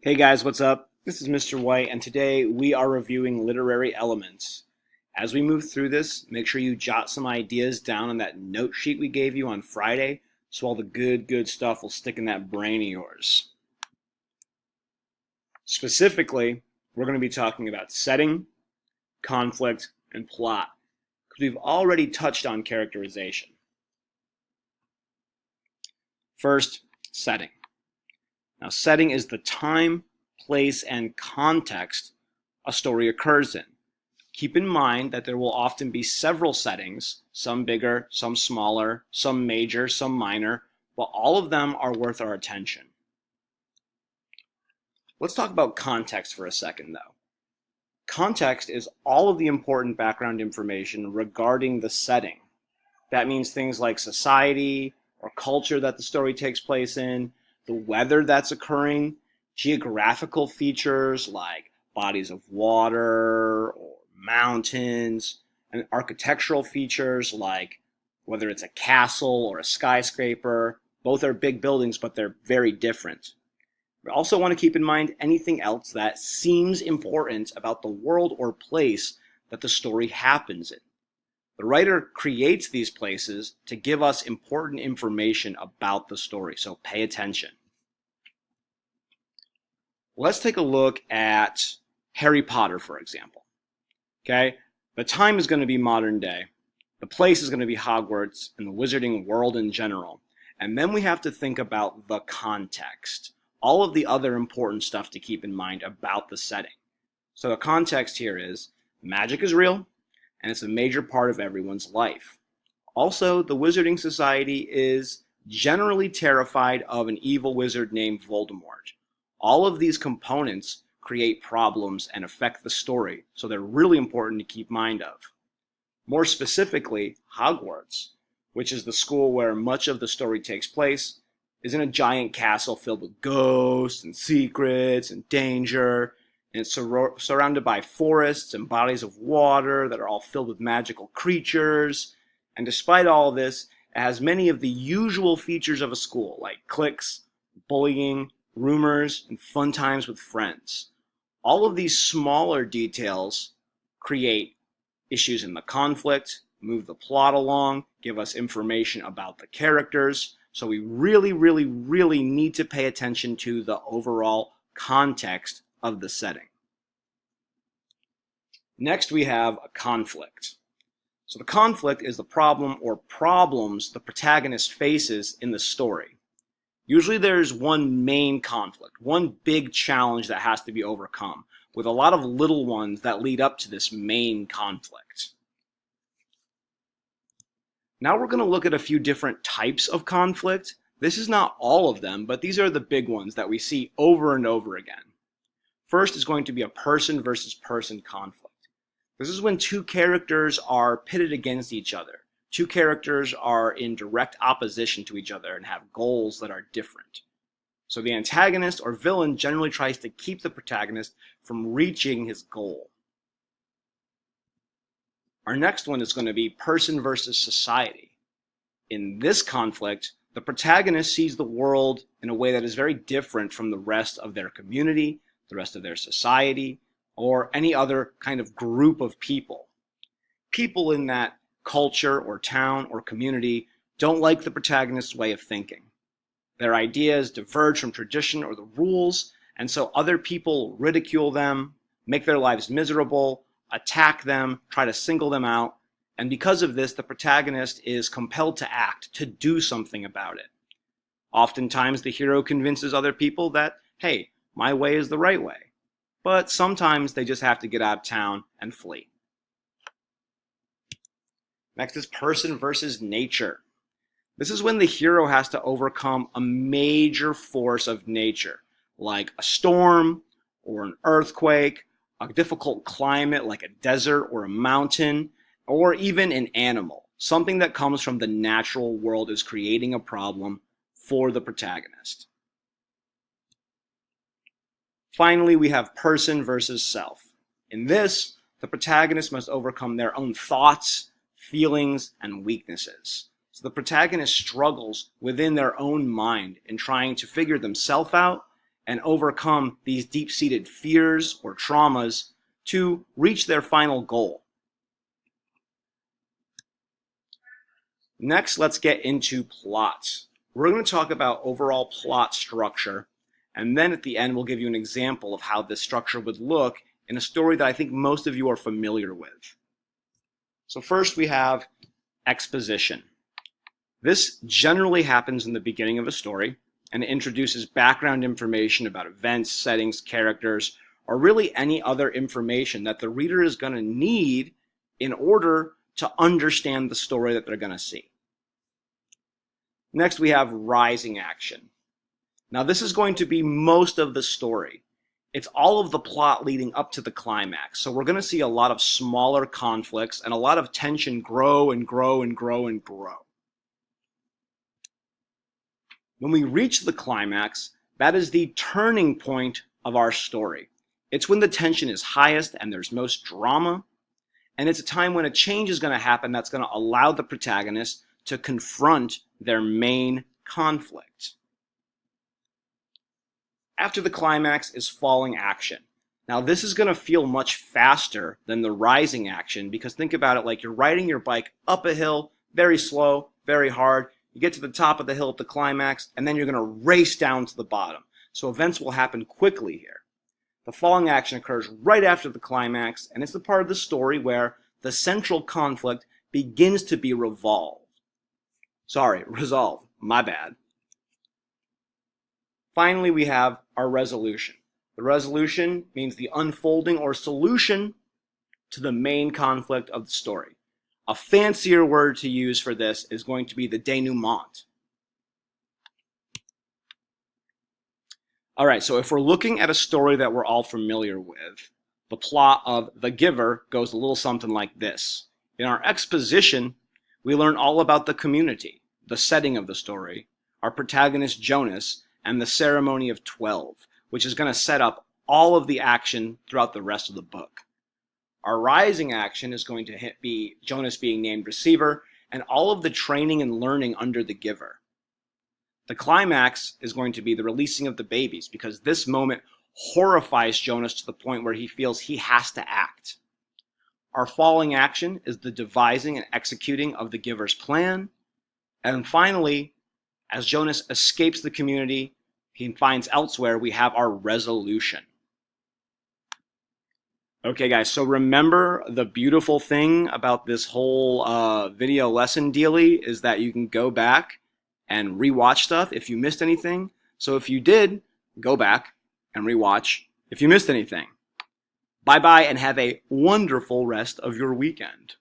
Hey guys, what's up? This is Mr. White, and today we are reviewing Literary Elements. As we move through this, make sure you jot some ideas down on that note sheet we gave you on Friday, so all the good stuff will stick in that brain of yours. Specifically, we're going to be talking about setting, conflict, and plot, because we've already touched on characterization. First, setting. Now, setting is the time, place, and context a story occurs in. Keep in mind that there will often be several settings, some bigger, some smaller, some major, some minor, but all of them are worth our attention. Let's talk about context for a second, though. Context is all of the important background information regarding the setting. That means things like society or culture that the story takes place in, the weather that's occurring, geographical features like bodies of water or mountains, and architectural features like whether it's a castle or a skyscraper. Both are big buildings, but they're very different. We also want to keep in mind anything else that seems important about the world or place that the story happens in. The writer creates these places to give us important information about the story, so pay attention. Let's take a look at Harry Potter, for example. Okay, the time is going to be modern day, the place is going to be Hogwarts, and the wizarding world in general. And then we have to think about the context, all of the other important stuff to keep in mind about the setting. So the context here is magic is real, and it's a major part of everyone's life. Also, the Wizarding Society is generally terrified of an evil wizard named Voldemort. All of these components create problems and affect the story, so they're really important to keep mind of. More specifically, Hogwarts, which is the school where much of the story takes place, is in a giant castle filled with ghosts and secrets and danger. And it's surrounded by forests and bodies of water that are all filled with magical creatures. And despite all this, it has many of the usual features of a school, like cliques, bullying, rumors, and fun times with friends. All of these smaller details create issues in the conflict, move the plot along, give us information about the characters. So we really need to pay attention to the overall context of the setting. Next, we have a conflict. So the conflict is the problem or problems the protagonist faces in the story. Usually there's one main conflict, one big challenge that has to be overcome, with a lot of little ones that lead up to this main conflict. Now we're going to look at a few different types of conflict. This is not all of them, but these are the big ones that we see over and over again. First is going to be a person versus person conflict. This is when two characters are pitted against each other. Two characters are in direct opposition to each other and have goals that are different. So the antagonist or villain generally tries to keep the protagonist from reaching his goal. Our next one is going to be person versus society. In this conflict, the protagonist sees the world in a way that is very different from the rest of their community, the rest of their society, or any other kind of group of people. People in that culture or town or community don't like the protagonist's way of thinking. Their ideas diverge from tradition or the rules, and so other people ridicule them, make their lives miserable, attack them, try to single them out, and because of this, the protagonist is compelled to act, to do something about it. Oftentimes, the hero convinces other people that, hey, my way is the right way. But sometimes they just have to get out of town and flee. Next is person versus nature. This is when the hero has to overcome a major force of nature, like a storm or an earthquake, a difficult climate like a desert or a mountain, or even an animal. Something that comes from the natural world is creating a problem for the protagonist. Finally, we have person versus self. In this, the protagonist must overcome their own thoughts, feelings, and weaknesses. So the protagonist struggles within their own mind in trying to figure themselves out and overcome these deep-seated fears or traumas to reach their final goal. Next, let's get into plot. We're going to talk about overall plot structure, and then at the end we'll give you an example of how this structure would look in a story that I think most of you are familiar with. So first we have exposition. This generally happens in the beginning of a story and it introduces background information about events, settings, characters, or really any other information that the reader is going to need in order to understand the story that they're going to see. Next we have rising action. Now this is going to be most of the story. It's all of the plot leading up to the climax. So we're going to see a lot of smaller conflicts and a lot of tension grow and grow and grow and grow. When we reach the climax, that is the turning point of our story. It's when the tension is highest and there's most drama, and it's a time when a change is going to happen that's going to allow the protagonist to confront their main conflict. After the climax is falling action. Now this is going to feel much faster than the rising action because think about it like you're riding your bike up a hill, very slow, very hard. You get to the top of the hill at the climax, and then you're going to race down to the bottom. So events will happen quickly here. The falling action occurs right after the climax, and it's the part of the story where the central conflict begins to be resolved. My bad. Finally, we have our resolution. The resolution means the unfolding or solution to the main conflict of the story. A fancier word to use for this is going to be the denouement. All right, so if we're looking at a story that we're all familiar with, the plot of The Giver goes a little something like this. In our exposition, we learn all about the community, the setting of the story, our protagonist Jonas, and the ceremony of 12, which is going to set up all of the action throughout the rest of the book. Our rising action is going to be Jonas being named receiver and all of the training and learning under the giver. The climax is going to be the releasing of the babies because this moment horrifies Jonas to the point where he feels he has to act. Our falling action is the devising and executing of the giver's plan. And finally, as Jonas escapes the community, he finds elsewhere, we have our resolution. Okay guys, so remember the beautiful thing about this whole video lesson dealy is that you can go back and rewatch stuff if you missed anything. So if you did, go back and rewatch if you missed anything. Bye-bye and have a wonderful rest of your weekend.